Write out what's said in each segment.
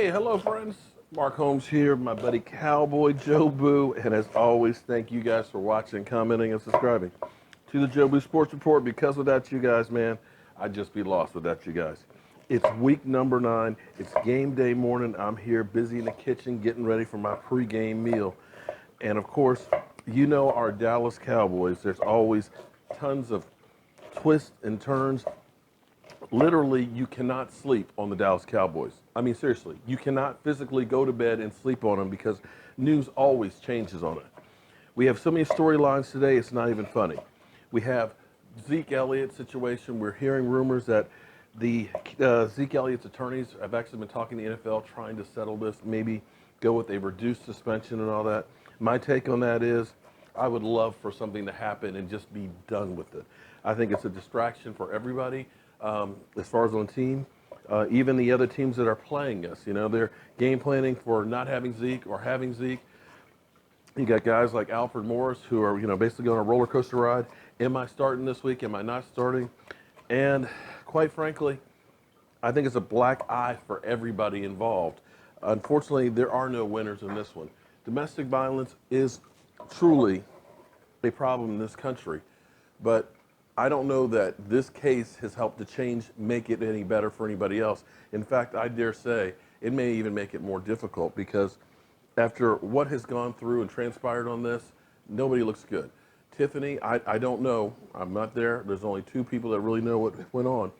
Hey, hello friends. Mark Holmes here, my buddy Cowboy Jobu, and as always, thank you guys for watching, commenting, and subscribing to the Jobu Sports Report. Because without you guys, man, I'd just be lost without you guys. It's week number 9. It's game day morning. I'm here busy in the kitchen getting ready for my pregame meal. And of course, you know our Dallas Cowboys. There's always tons of twists and turns. Literally, you cannot sleep on the Dallas Cowboys. I mean, seriously, you cannot physically go to bed and sleep on them because news always changes on it. We have so many storylines today, it's not even funny. We have Zeke Elliott situation. We're hearing rumors that the Zeke Elliott's attorneys have actually been talking to the NFL trying to settle this, maybe go with a reduced suspension and all that. My take on that is I would love for something to happen and just be done with it. I think it's a distraction for everybody. As far as on the team, even the other teams that are playing us, you know, they're game planning for not having Zeke or having Zeke. You got guys like Alfred Morris who are, you know, basically on a roller coaster ride. Am I starting this week? Am I not starting? And quite frankly, I think it's a black eye for everybody involved. Unfortunately, there are no winners in this one. Domestic violence is truly a problem in this country, but I don't know that this case has helped to change, make it any better for anybody else. In fact, I dare say it may even make it more difficult because after what has gone through and transpired on this, nobody looks good. Tiffany, I don't know. I'm not there. There's only 2 people that really know what went on.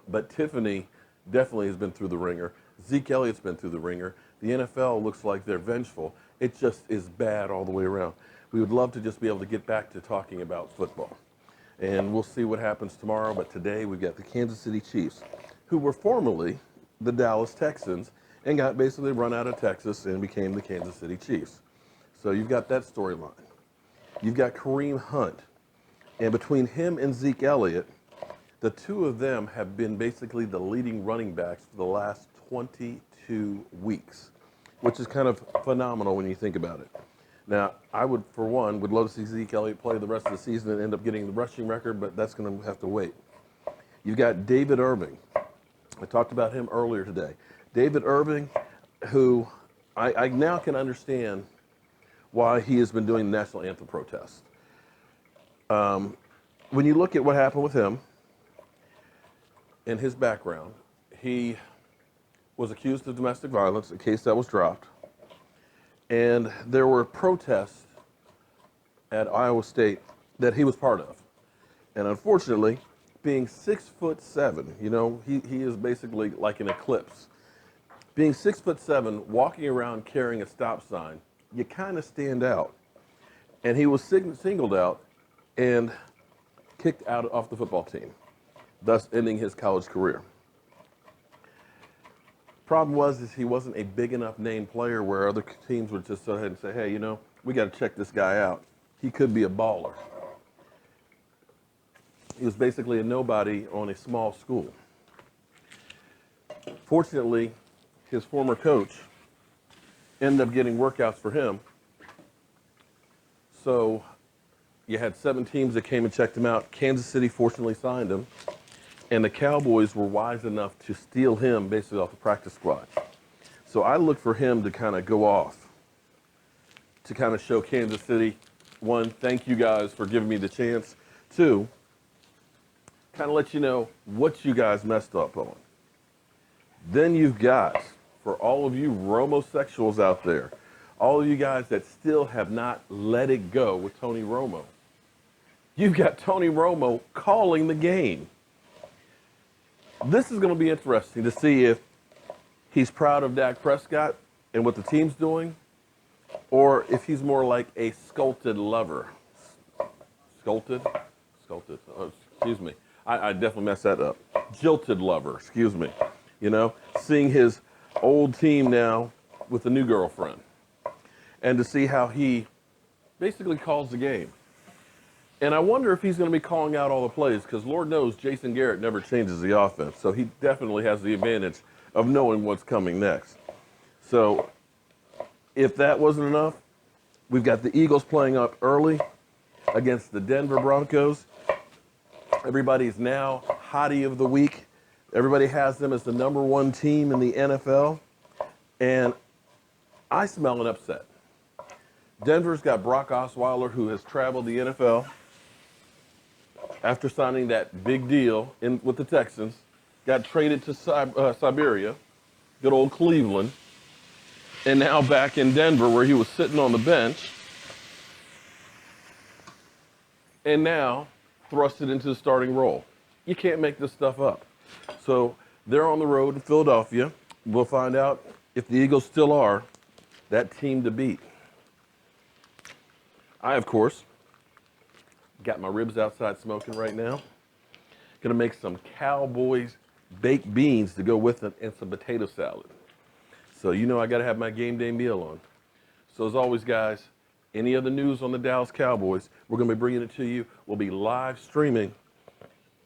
But Tiffany definitely has been through the ringer. Zeke Elliott's been through the ringer. The NFL looks like they're vengeful. It just is bad all the way around. We would love to just be able to get back to talking about football. And we'll see what happens tomorrow. But today we've got the Kansas City Chiefs, who were formerly the Dallas Texans and got basically run out of Texas and became the Kansas City Chiefs. So you've got that storyline. You've got Kareem Hunt. And between him and Zeke Elliott, the 2 of them have been basically the leading running backs for the last 22 weeks, which is kind of phenomenal when you think about it. Now, I would, for one, would love to see Zeke Elliott play the rest of the season and end up getting the rushing record, but that's going to have to wait. You've got David Irving. I talked about him earlier today. David Irving, who I now can understand why he has been doing the national anthem protest. When you look at what happened with him and his background, he was accused of domestic violence, a case that was dropped. And there were protests at Iowa State that he was part of. And unfortunately, being 6'7", you know, he is basically like an eclipse. Being 6'7", walking around carrying a stop sign, you kind of stand out. And he was singled out and kicked out off the football team, thus ending his college career. Problem was he wasn't a big enough name player where other teams would just go ahead and say, hey, you know, we got to check this guy out. He could be a baller. He was basically a nobody on a small school. Fortunately, his former coach ended up getting workouts for him. So you had 7 teams that came and checked him out. Kansas City fortunately signed him. And the Cowboys were wise enough to steal him basically off the practice squad. So I look for him to kind of go off, to kind of show Kansas City, 1, thank you guys for giving me the chance. 2, kind of let you know what you guys messed up on. Then you've got, for all of you Romo-sexuals out there, all of you guys that still have not let it go with Tony Romo, you've got Tony Romo calling the game. This is going to be interesting to see if he's proud of Dak Prescott and what the team's doing, or if he's more like a sculpted lover. Sculpted? Sculpted. Oh, excuse me. I definitely messed that up. Jilted lover, excuse me. You know, seeing his old team now with a new girlfriend. And to see how he basically calls the game. And I wonder if he's going to be calling out all the plays, because Lord knows Jason Garrett never changes the offense. So he definitely has the advantage of knowing what's coming next. So if that wasn't enough, we've got the Eagles playing up early against the Denver Broncos. Everybody's now hottie of the week. Everybody has them as the #1 team in the NFL. And I smell an upset. Denver's got Brock Osweiler, who has traveled the NFL after signing that big deal with the Texans, got traded to Siberia, good old Cleveland, and now back in Denver where he was sitting on the bench, and now thrusted into the starting role. You can't make this stuff up. So they're on the road in Philadelphia. We'll find out if the Eagles still are that team to beat. I, of course, got my ribs outside smoking right now. Gonna make some Cowboys baked beans to go with it and some potato salad. So you know I gotta have my game day meal on. So as always, guys, any other news on the Dallas Cowboys, we're gonna be bringing it to you. We'll be live streaming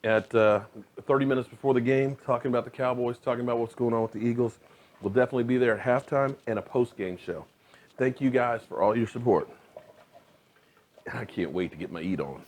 at 30 minutes before the game, talking about the Cowboys, talking about what's going on with the Eagles. We'll definitely be there at halftime and a post-game show. Thank you guys for all your support. I can't wait to get my eat on.